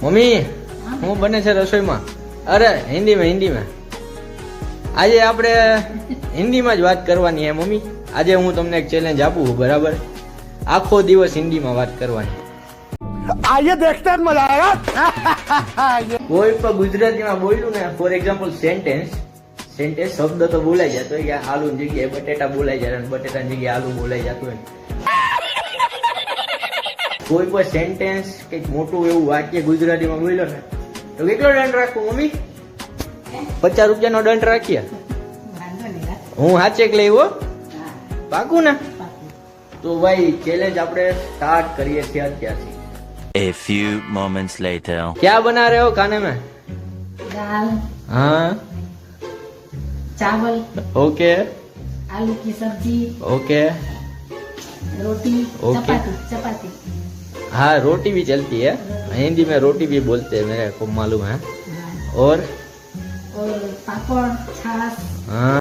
Mummy હું બને છે રસોઈમાં? અરે હિન્દીમાં આજે આપણે હિન્દીમાં જ વાત કરવાની હે મમ્મી. આજે હું તમને એક ચેલેન્જ આપું છું, બરાબર? આખો દિવસ હિન્દીમાં વાત કરવાની. आइए देखते हैं मजा आएगा। કોઈ પણ ગુજરાતીમાં બોલ્યું ને, ફોર એક્ઝામ્પલ સેન્ટેન્સ શબ્દ તો બોલાઈ જતો હોય કે આલુ જગ્યાએ બટેટા બોલાઈ જાય અને બટેટાની જગ્યાએ આલુ બોલાઈ જતું હોય. કોઈ પણ સેન્ટેન્સ કંઈક મોટું એવું વાક્ય ગુજરાતીમાં બોલ્યો ને તો કેટલો દંડ રાખું મમ્મી? 50 રૂપિયાનો દંડ રાખીએ. હું હાચેક લઈ હો, પાકું ને? તો ભાઈ ચેલેન્જ આપણે સ્ટાર્ટ કરીએ છીએ અત્યારથી. A few moments later. क्या बना रहे हो खाने में? दाल, हाँ, चावल, ओके आलू की सब्जी, ओके. रोटी, ओके. चपाती। हाँ, रोटी भी चलती है, हिंदी में रोटी भी बोलते हैं, मेरे को मालूम है. हाँ, और और पापड़, छाछ। हाँ